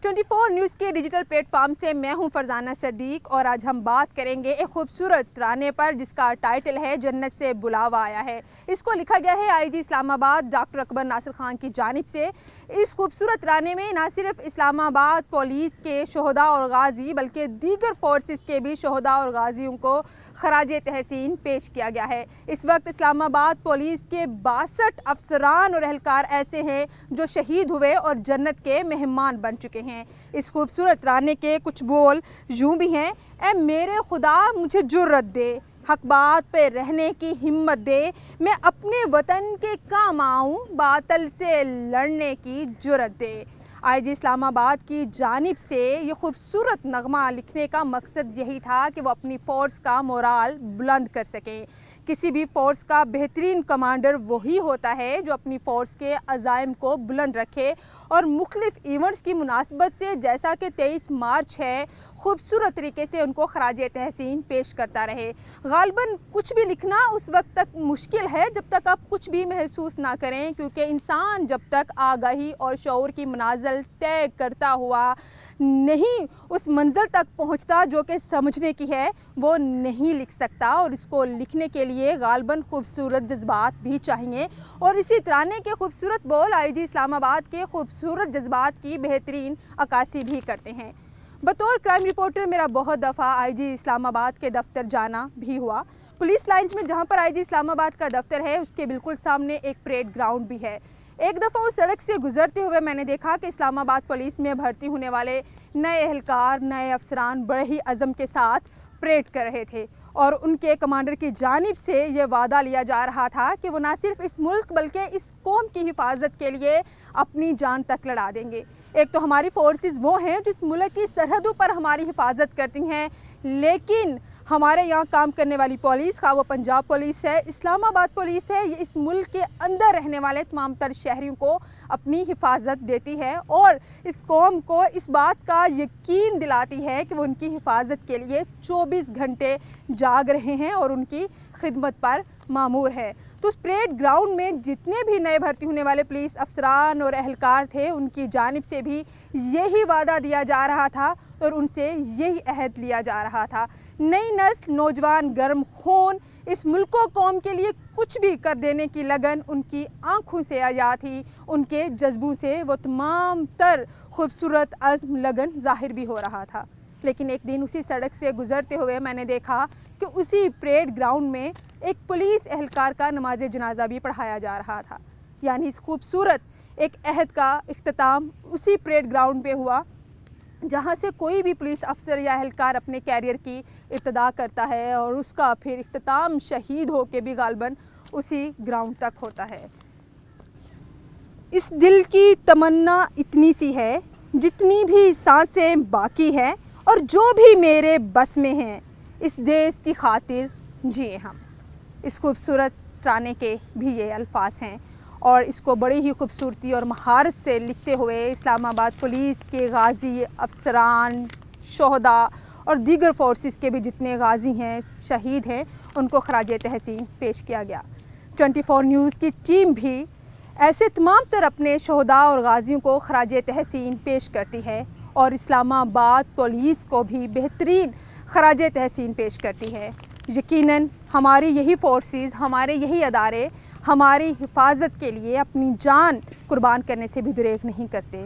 24 news के digital platform से मैं हूं फरजाना सदीक और आज हम बात करेंगे एक खूबसूरत तराने पर जिसका टाइटल है जन्नत से बुलावा आया है। इसको लिखा गया है आईजी इस्लामाबाद डॉक्टर अकबर नासिर खान की जानिब से। इस खूबसूरत तराने में न सिर्फ इस्लामाबाद पुलिस के शोहदा और गाजी बल्कि दीगर फोर्सेस के भी शोहदा और गाजियों को खराज तहसीन पेश किया गया है। इस वक्त इस्लामाबाद पुलिस के 62 अफसरान और एहलकार ऐसे हैं जो शहीद हुए और जन्नत के मेहमान बन चुके हैं। इस खूबसूरत तराने के कुछ बोल यूं भी हैं, ए मेरे खुदा मुझे जुर्रत दे, हक बात पे रहने की हिम्मत दे, मैं अपने वतन के काम आऊँ, बातल से लड़ने की जुर्रत दे। आईजी इस्लामाबाद की जानिब से ये खूबसूरत नगमा लिखने का मकसद यही था कि वो अपनी फ़ोर्स का मोराल बुलंद कर सकें। किसी भी फ़ोर्स का बेहतरीन कमांडर वही होता है जो अपनी फ़ोर्स के अज़ाइम को बुलंद रखे और मुख्तलिफ़ इवेंट्स की मुनासबत से जैसा कि 23 मार्च है खूबसूरत तरीके से उनको खराज तहसीन पेश करता रहे। गालिबन कुछ भी लिखना उस वक्त तक मुश्किल है जब तक आप कुछ भी महसूस ना करें, क्योंकि इंसान जब तक आगाही और शऊर की मनाज़िल तय करता हुआ नहीं उस मंजिल तक पहुंचता जो कि समझने की है, वो नहीं लिख सकता। और इसको लिखने के लिए गालिबन खूबसूरत जज्बात भी चाहिए और इसी तराने के खूबसूरत बोल आईजी इस्लामाबाद के खूबसूरत जज्बात की बेहतरीन अक्कासी भी करते हैं। बतौर क्राइम रिपोर्टर मेरा बहुत दफ़ा आईजी इस्लामाबाद के दफ्तर जाना भी हुआ। पुलिस लाइन्स में जहां पर आईजी इस्लामाबाद का दफ्तर है उसके बिल्कुल सामने एक परेड ग्राउंड भी है। एक दफ़ा उस सड़क से गुजरते हुए मैंने देखा कि इस्लामाबाद पुलिस में भर्ती होने वाले नए एहलकार, नए अफसरान बड़े ही अज़म के साथ परेड कर रहे थे और उनके कमांडर की जानिब से ये वादा लिया जा रहा था कि वो न सिर्फ इस मुल्क बल्कि इस कौम की हिफाजत के लिए अपनी जान तक लड़ा देंगे। एक तो हमारी फोर्सेस वो हैं जो इस मुल्क की सरहदों पर हमारी हिफाजत करती हैं, लेकिन हमारे यहाँ काम करने वाली पुलिस, खा वो पंजाब पुलिस है, इस्लामाबाद पुलिस है, ये इस मुल्क के अंदर रहने वाले तमाम तर शहरियों को अपनी हिफाजत देती है और इस कौम को इस बात का यकीन दिलाती है कि वो उनकी हिफाजत के लिए 24 घंटे जाग रहे हैं और उनकी खिदमत पर मामूर है। तो उस परेड ग्राउंड में जितने भी नए भर्ती होने वाले पुलिस अफसरान और एहलकार थे उनकी जानिब से भी यही वादा दिया जा रहा था और उनसे यही अहद लिया जा रहा था। नई नस्ल, नौजवान, गर्म खून, इस मुल्क व कौम के लिए कुछ भी कर देने की लगन उनकी आंखों से आया थी, उनके जज्बों से वो तमाम तर खूबसूरत अज़्म लगन ज़ाहिर भी हो रहा था। लेकिन एक दिन उसी सड़क से गुज़रते हुए मैंने देखा कि उसी परेड ग्राउंड में एक पुलिस एहलकार का नमाज जनाजा भी पढ़ाया जा रहा था। यानी इस खूबसूरत एक अहद का इख्तिताम उसी परेड ग्राउंड पे हुआ जहाँ से कोई भी पुलिस अफसर या एहलकार अपने कैरियर की इब्तिदा करता है और उसका फिर इख्तिताम शहीद हो के भी गालिबन उसी ग्राउंड तक होता है। इस दिल की तमन्ना इतनी सी है, जितनी भी सांसें बाकी हैं और जो भी मेरे बस में हैं, इस देश की खातिर जिए हम। इस खूबसूरत तराने के भी ये अल्फाज हैं और इसको बड़ी ही खूबसूरती और महारत से लिखते हुए इस्लामाबाद पुलिस के गाजी अफसरान, शोहदा और दीगर फोर्सेस के भी जितने गाजी हैं, शहीद हैं, उनको खराज तहसीन पेश किया गया। 24 न्यूज़ की टीम भी ऐसे तमाम तर अपने शोहदा और गाजियों को खराज तहसीन पेश करती है और इस्लामाबाद पुलिस को भी बेहतरीन खराज तहसीन पेश करती है। यकीनन हमारी यही फोर्सेस, हमारे यही अदारे हमारी हिफाजत के लिए अपनी जान कुर्बान करने से भी दुरेग नहीं करते।